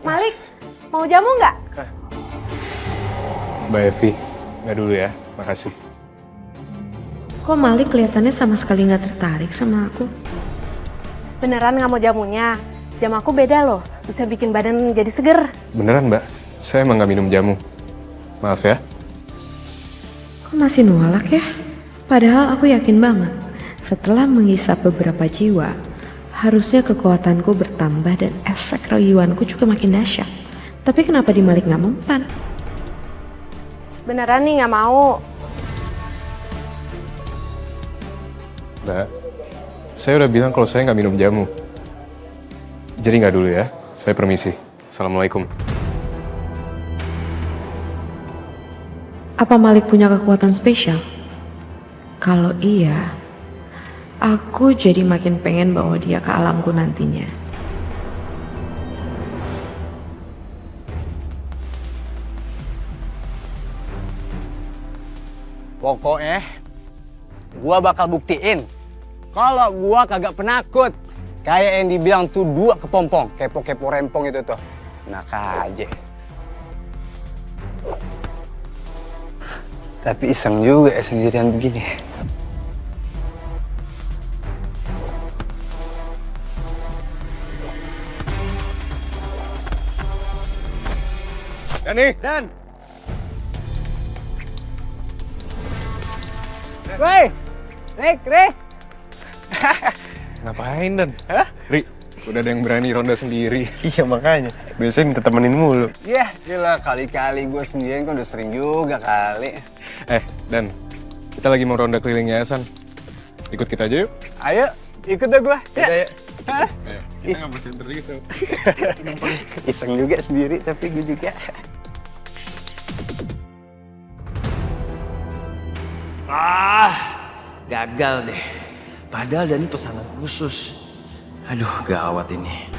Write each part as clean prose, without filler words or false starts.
Malik, mau jamu nggak? Mbak Evi, nggak dulu ya, makasih. Kok Malik kelihatannya sama sekali nggak tertarik sama aku? Beneran nggak mau jamunya? Jam aku beda loh, bisa bikin badan jadi seger. Beneran Mbak, saya emang nggak minum jamu. Maaf ya. Kok masih nolak ya? Padahal aku yakin banget, setelah menghisap beberapa jiwa, harusnya kekuatanku bertambah dan efek rayuanku juga makin dahsyat. Tapi kenapa di Malik nggak mempan? Beneran nih nggak mau. Mbak, saya udah bilang kalau saya nggak minum jamu. Jadi nggak dulu ya, saya permisi. Assalamualaikum. Apa Malik punya kekuatan spesial? Kalau iya, aku jadi makin pengen bawa dia ke alamku nantinya. Pokoknya, gua bakal buktiin kalau gua kagak penakut. Kayak yang dibilang tuh dua kepompong, kepo-kepo rempong itu tuh. Enak aja. Tapi iseng juga ya sendirian begini. Dani! Dan! Woi! Rick! Ngapain Dan? Hah? Ri, udah ada yang berani ronda sendiri. Iya makanya, biasanya minta temenin mulu. Yah, gila kali-kali gue sendirian kan udah sering juga kali. Dan, kita lagi mau ronda keliling yayasan. Ikut kita aja yuk. Ayo, ikut dah gue. Ya. Hah? Kita nggak bersih terus. Iseng juga sendiri, tapi gue juga. Gagal deh. Padahal Dani pesanan khusus. Aduh, gawat ini.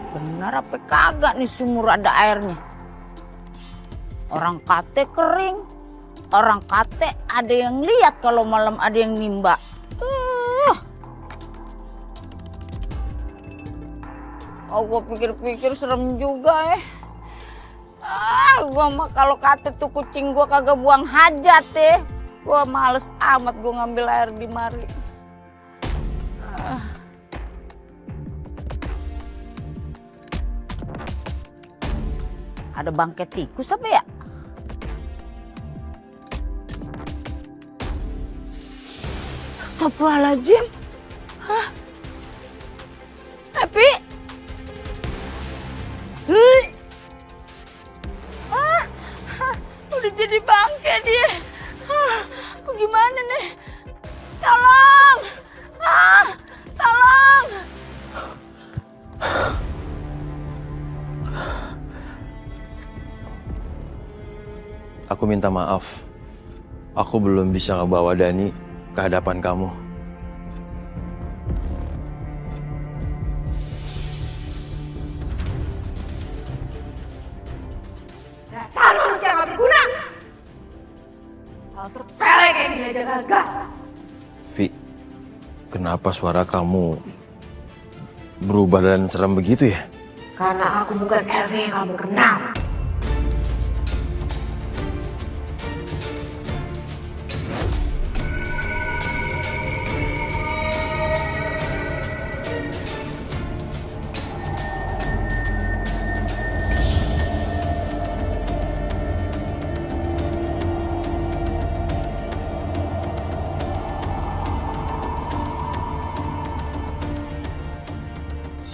Benar apa kagak nih sumur ada airnya? Orang kate kering, orang kate ada yang lihat kalau malam ada yang nimba. Oh, gue pikir-pikir serem juga ya. Gue mah kalau kate tuh kucing gue kagak buang hajat ya. Gue males amat gue ngambil air di mari. Ada bangkai tikus apa ya? Astagfirullahaladzim. Hah? Epi? Udah jadi bangkai dia. Gimana nih? Tolong! Tolong! Aku minta maaf. Aku belum bisa ngebawa Dani ke hadapan kamu. Dasar manusia nggak berguna. Hal sepele kayak gini aja gagal. Vi, kenapa suara kamu berubah dan serem begitu ya? Karena aku bukan Elvi yang kamu kenal.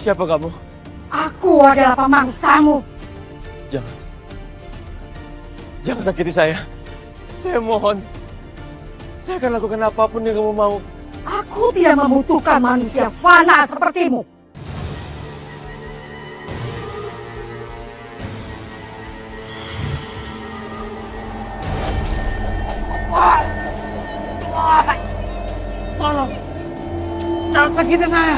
Siapa kamu? Aku adalah pemangsamu. Jangan. Jangan sakiti saya. Saya mohon. Saya akan lakukan apapun yang kamu mau. Aku tidak membutuhkan manusia fana sepertimu. Tolong, jangan sakiti saya.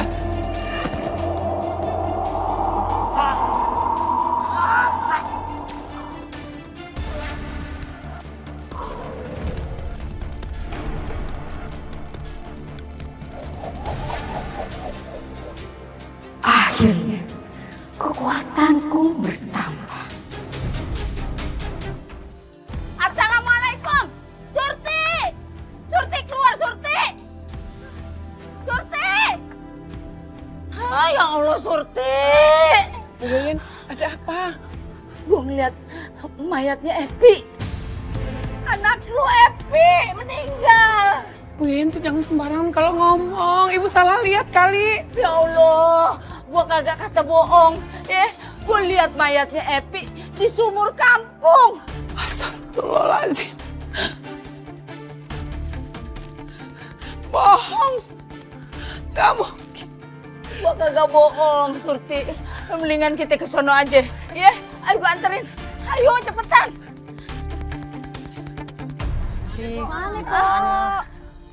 Akhirnya, kekuatanku bertambah. Assalamualaikum. Surti! Surti keluar, Surti! Surti! Ah, ya Allah, Surti! Bu Yayan, ada apa? Gue ngeliat mayatnya Epi. Anak lu Epi meninggal. Bu Yayan tuh jangan sembarangan kalau ngomong. Ibu salah lihat kali. Ya Allah, gue kagak kata bohong. Gue lihat mayatnya Epi di sumur kampung. Astagfirullahaladzim. Bohong. Gak mungkin. Gue kagak bohong, Surti. Mendingan kita ke sono aja. Ya, ayo gue anterin. Ayo cepetan. Mana kok?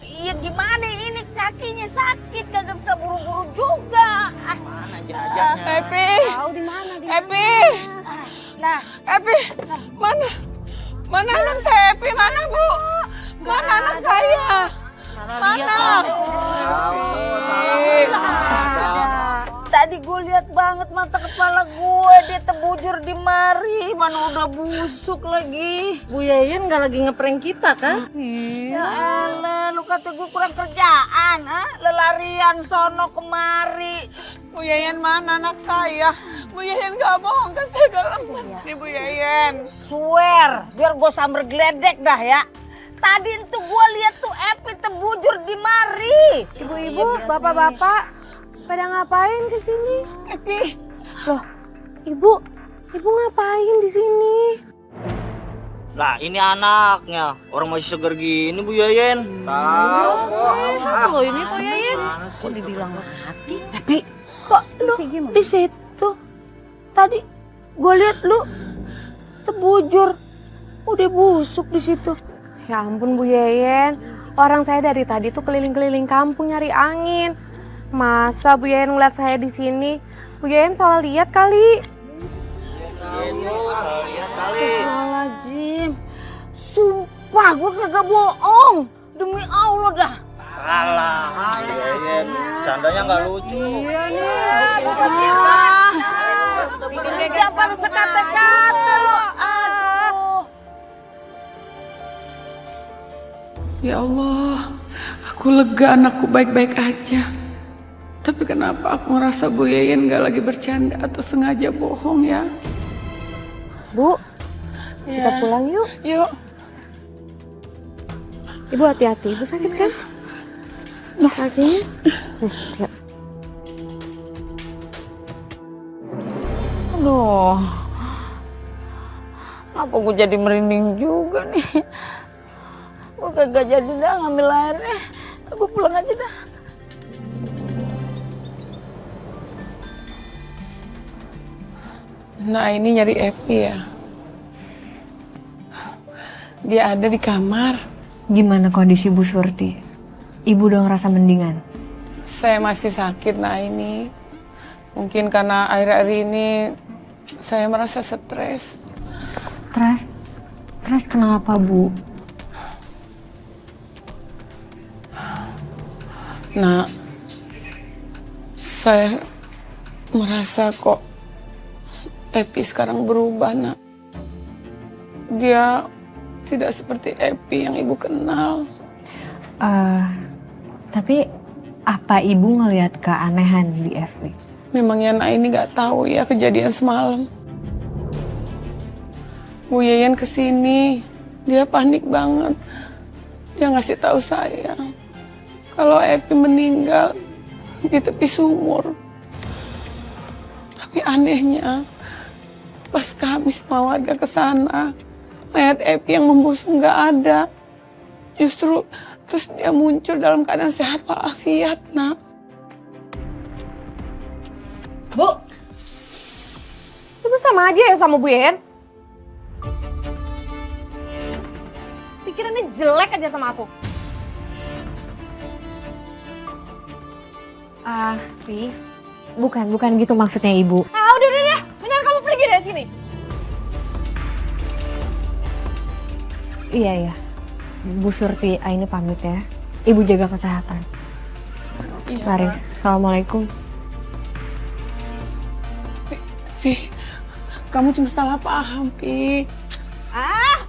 Iya gimana ini kakinya sakit, kagak bisa buru-buru juga. Mana jajannya? Epi. Tahu di mana? Epi. Nah, Epi. Mana? Mana anak saya, Epi? Mana, Bu? Mana anak saya? Mana? tadi gue lihat banget mata kepala gue, dia terbujur di mari, mana udah busuk lagi. Bu Yayan nggak lagi ngeprank kita kan? Ya elah, lu kata gue kurang kerjaan, lelarian sono kemari. Bu Yayan mana anak saya? Bu Yayan gak bohong kan, saya udah lemes nih Bu Yayan. Swear, biar gue samber geledek dah ya. Tadi itu gue lihat tuh Epi terbujur di mari. Ibu-ibu, bapak-bapak, pada ngapain ke sini? Epi. Loh, ibu ngapain di sini? Lah ini anaknya, orang masih seger gini Bu Yayan. Tahu kok. Loh ini kok Yayan? Kok dibilang mati? Epi, kok lu di situ? Tadi gue lihat lu terbujur, udah busuk di situ. Ya ampun Bu Yayan, orang saya dari tadi tuh keliling-keliling kampung nyari angin. Masa Bu Yayan ngeliat saya di sini? Bu Yayan salah lihat kali. Astagfirullahaladzim, sumpah gue kagak bohong, demi Allah dah. Alah, Bu Yayan, candanya nggak lucu. Siapa sekate-kate lo? Aduh. Ya Allah, aku lega anakku baik-baik aja. Tapi kenapa aku ngerasa Bu Yayan gak lagi bercanda atau sengaja bohong ya? Bu, kita pulang yuk. Yuk. Ibu hati-hati, ibu sakit kan? Kakinya? Yuk. Aduh, apa gue jadi merinding juga nih. Gue kagak jadi dah ngambil airnya. Gue pulang aja dah. Nah ini nyari Epi ya. Dia ada di kamar. Gimana kondisi Bu Surti? Ibu udah ngerasa mendingan? Saya masih sakit nah ini. Mungkin karena akhir-akhir ini saya merasa stres. Stres kenapa Bu? Nah, saya merasa kok Epi sekarang berubah, Nak. Dia tidak seperti Epi yang Ibu kenal. Tapi apa Ibu ngelihat keanehan di Epi? Memangnya Nak ini gak tahu ya kejadian semalam. Bu Yayan kesini, dia panik banget. Dia ngasih tahu saya kalau Epi meninggal di tepi sumur. Tapi anehnya, pas kami semua warga ke sana, mayat Epi yang membusuk nggak ada. Justru Terus dia muncul dalam keadaan sehat walafiat, Nak. Bu, itu sama aja ya sama Bu Yen. Pikirannya jelek aja sama aku. Vi, bukan gitu maksudnya Ibu. Ah, udah, mendingan kamu pergi dari sini. Iya. Bu Surti, Aini pamit ya. Ibu jaga kesehatan. Iya, Mari, Assalamualaikum. Vi, kamu cuma salah paham, Vi. Ah,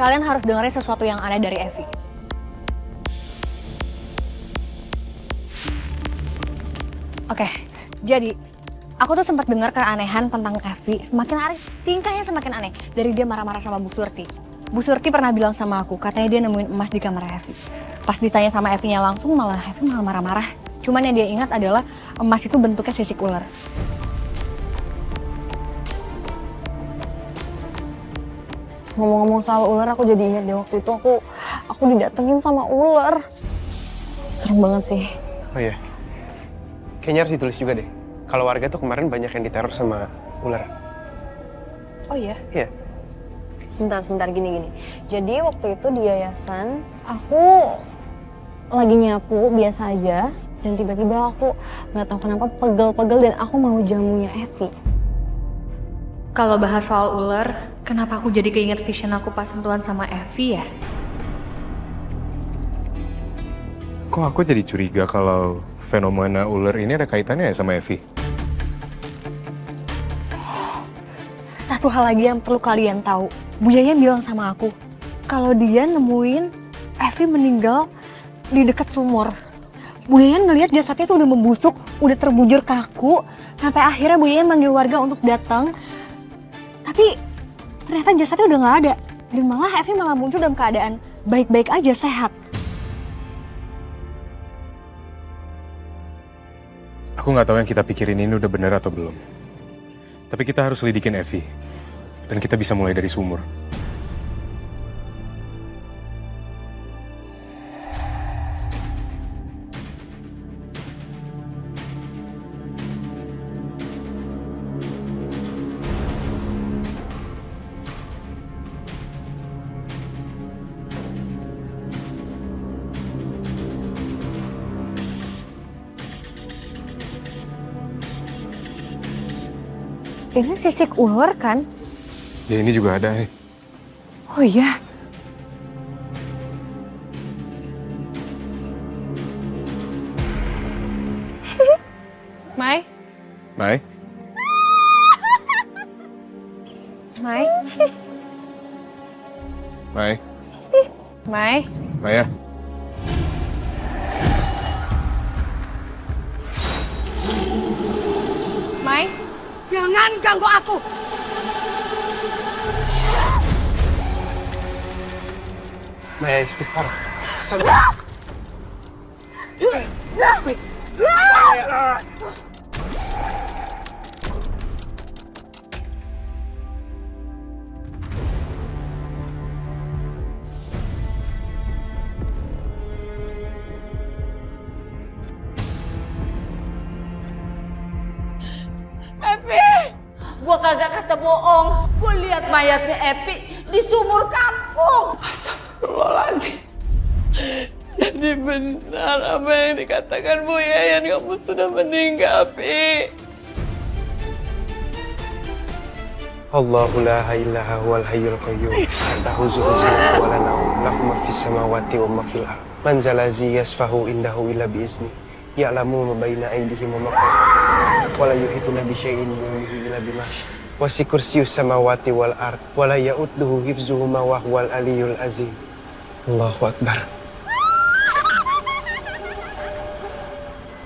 Kalian harus dengerin sesuatu yang aneh dari Evi. Oke, jadi aku tuh sempat dengar keanehan tentang Evi. Semakin hari tingkahnya semakin aneh. Dari dia marah-marah sama Bu Surti. Bu Surti pernah bilang sama aku, katanya dia nemuin emas di kamar Evi. Pas ditanya sama Evinya langsung, malah Evi malah marah-marah. Cuman yang dia ingat adalah emas itu bentuknya sisik ular. Ngomong-ngomong soal ular, aku jadi ingat deh waktu itu aku didatengin sama ular. Serem banget sih. Oh iya, kayaknya harus ditulis juga deh. Kalau warga tuh kemarin banyak yang diteror sama ular. Oh iya? Iya. Sebentar gini. Jadi waktu itu di yayasan, aku lagi nyapu biasa aja. Dan tiba-tiba aku nggak tahu kenapa pegel-pegel dan aku mau jamunya Evi. Kalau bahas soal ular, kenapa aku jadi keinget vision aku pas sentuhan sama Evi ya? Kok aku jadi curiga kalau fenomena ular ini ada kaitannya ya sama Evi? Satu hal lagi yang perlu kalian tahu. Bu Yayan bilang sama aku, kalau dia nemuin Evi meninggal di dekat sumur. Bu Yayan ngelihat jasadnya tuh udah membusuk, udah terbujur kaku, sampai akhirnya Bu Yayan manggil warga untuk datang. Tapi ternyata jasadnya udah nggak ada. Dan malah Evi malah muncul dalam keadaan baik-baik aja, sehat. Aku nggak tahu yang kita pikirin ini udah benar atau belum. Tapi kita harus lidikin Evi. Dan kita bisa mulai dari sumur. Ini sisik ular kan? Ya ini juga ada, Oh iya. Mai? Mai? Mai? Mai? Mai? Maya? Mai? jangan ganggu aku. Maya istighfar. Gua kagak kata bohong. Gua lihat mayatnya Epi di sumur kampung. Astagfirullahaladzim. Jadi benar apa yang dikatakan Bu Yayan, kamu sudah meninggal, Pi. Allahu la ilaha huwal hayyul qayyum. Ta'uzuhu sinatu wa la nawm. Lahu ma fis samawati wa ma fil ard. Man zalazi yasfahu indahu illa bi izni. Ya'lamu ma baina aydihim wa ma khalfahum. Wa la yuhituna bi syai'in min ilmihi illa bima syaa. Wasi kursiyyus samawati wal ard. Wa la ya'udduhu hifzuhuma wa huwal aliyyul azim. Allahu akbar.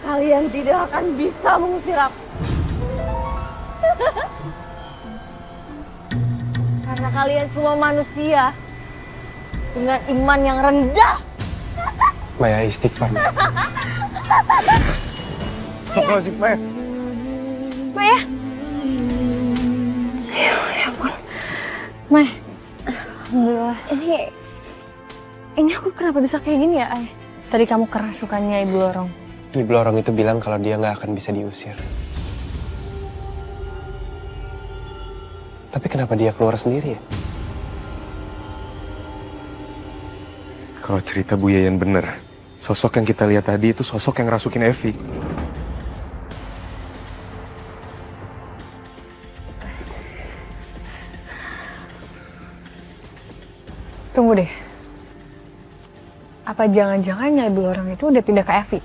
Kalian tidak akan bisa mengusir aku. Karena kalian cuma manusia dengan iman yang rendah. Maya istighfar. Astagfirullahaladzim, Maya. Maya. Ya ampun. Maya. Alhamdulillah. Ini aku kenapa bisa kayak gini ya, Ay? Tadi kamu kerasukannya Ibu Lorong. Ibu Lorong itu bilang kalau dia nggak akan bisa diusir. Tapi kenapa dia keluar sendiri ya? Kalau cerita Bu Yayan bener, sosok yang kita lihat tadi itu sosok yang ngerasukin Evi. Tunggu deh. Apa jangan-jangan Nyai Ibu Lorong itu udah pindah ke Evi?